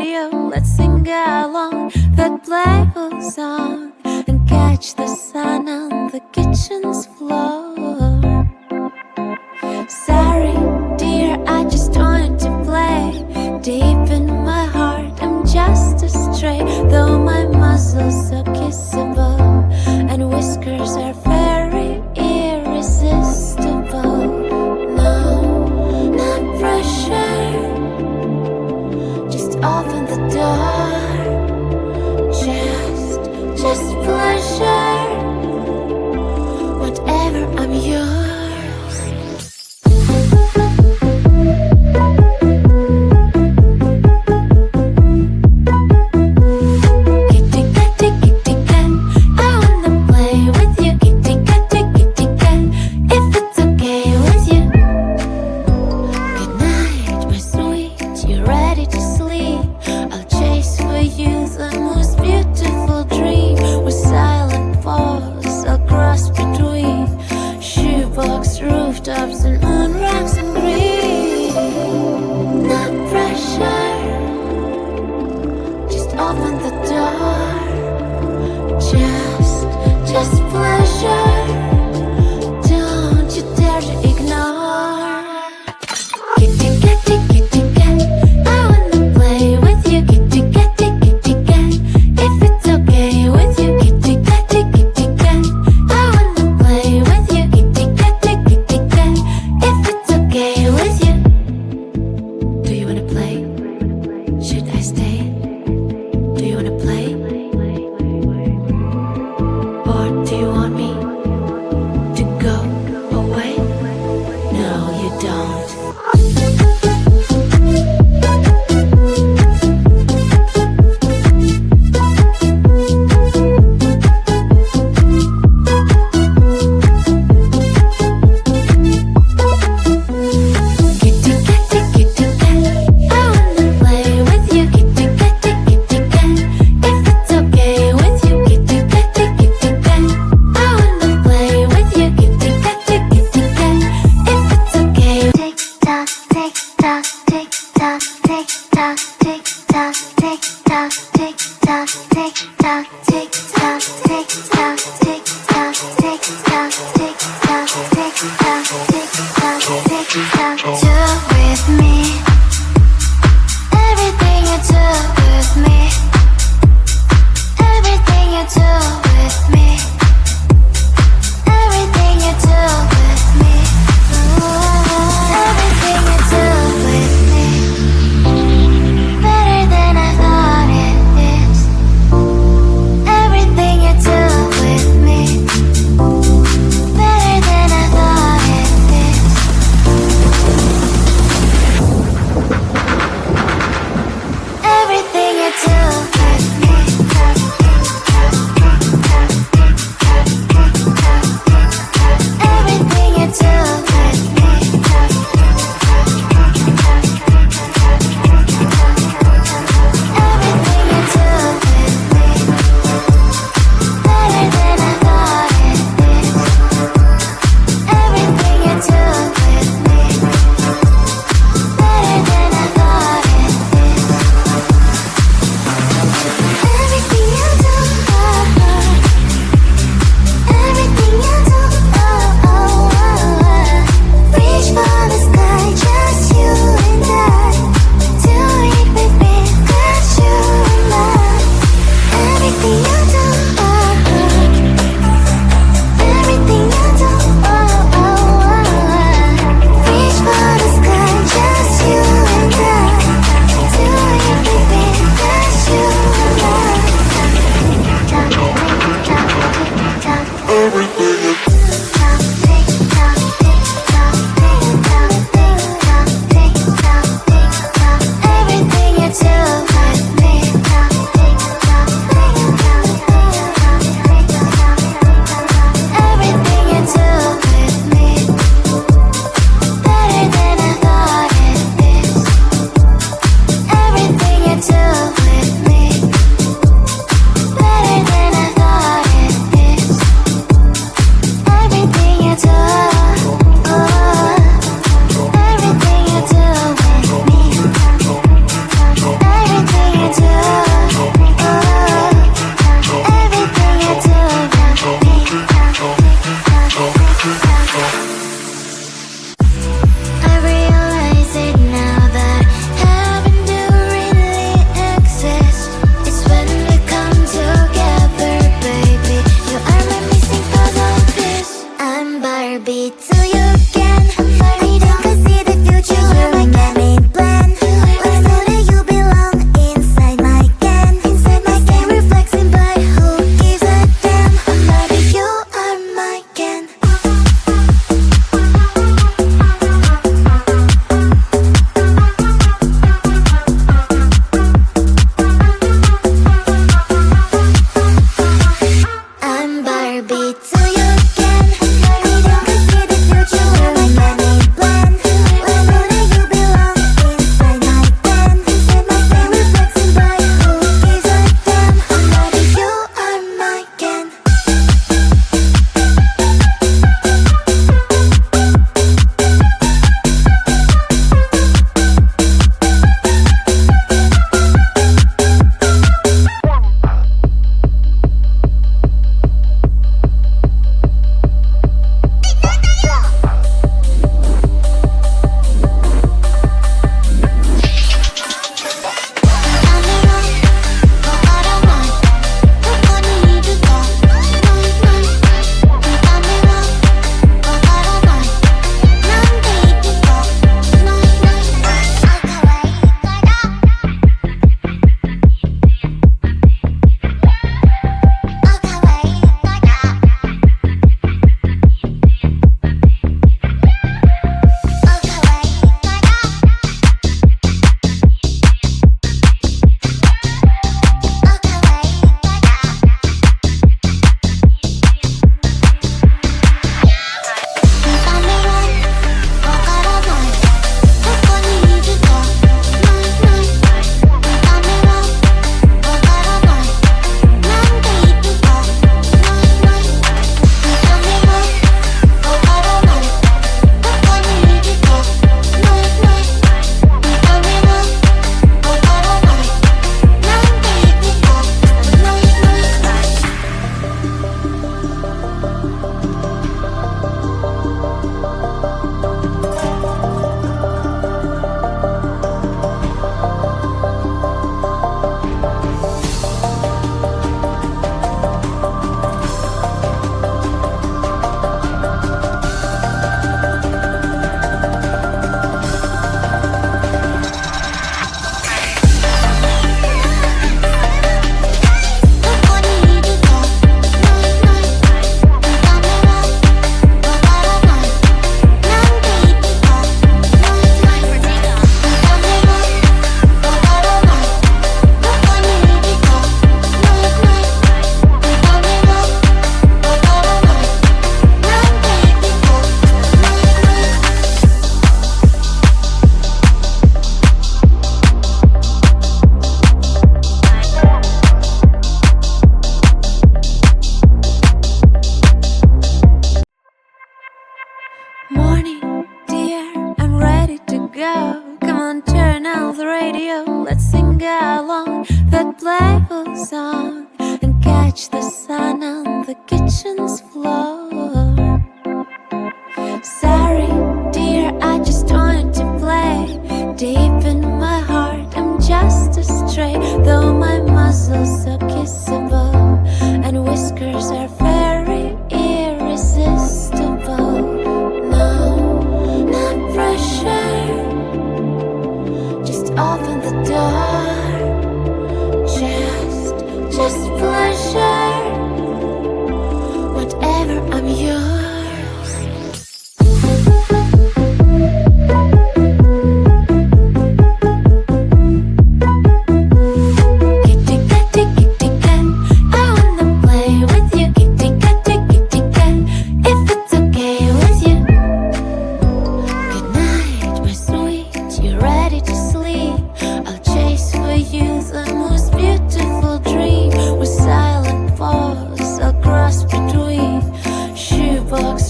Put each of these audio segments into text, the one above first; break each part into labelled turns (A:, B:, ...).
A: radio, let's sing along that playful song and catch the sun on the kitchen's floor. Sorry, dear, I just wanted to play. Deep in my heart, I'm just a stray, though my muscles are kissable and whiskers are very irresistible. No, not pressure, just open the door. Just pleasure, whatever, I'm yours. Rooftops and moon rocks and green. Not pressure, just open the door. Just pleasure, don't you dare to ignore. Kitty cat, I wanna play with you. Kitty cat, if it's okay with you. Kitty cat, I wanna play with you. Kitty cat, if it's okay with you. Do you wanna play? Should I stay? Do you wanna play? Or do you want me to go away? No, you don't. sing along that playful song and catch the sun on the kitchen's floor. Sorry, dear, I just wanted to play. Deep in my heart, I'm just a stray. Though my muscles are kissable and whiskers are very irresistible. No, not pressure. Just open the door. Just pleasure. Whatever, I'm yours.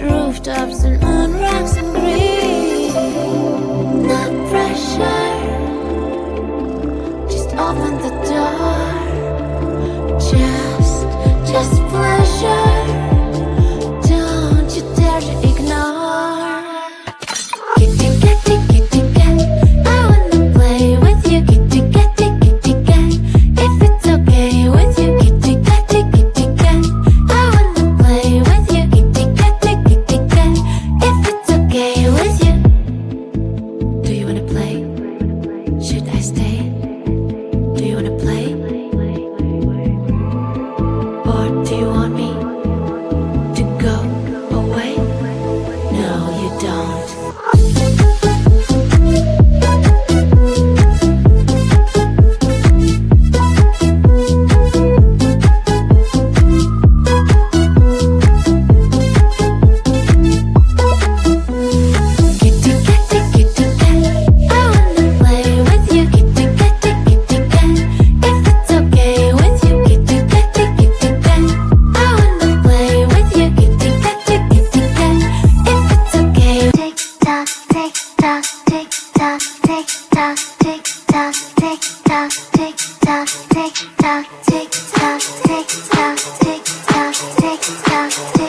A: Rooftops and moon rocks and green. Not pressure. Just open the door. Just pleasure. Don't you dare to ignore. Kitty, kitty, kitty cat, I wanna play with you. Kitty, kitty, kitty cat, if it's okay with you. Kitty, kitty, kitty cat, I wanna play with you. Kitty, kitty, kitty cat, if it's okay with you. Do you wanna play? Should I stay? Do you wanna play? Or do you want me to go away? No, you don't. Kitty, kitty, kitty cat, I wanna play with you. Kitty, kitty, kitty cat, if it's okay with you. Kitty, kitty, kitty cat, I wanna play with you. Kitty, kitty, kitty cat, if it's okay. Tick tock, tick tock, tick tock, tick tock, tick tock, tick tock, tick tock, tick tock, tick tock, tick tock, tick tock, tick tock, tick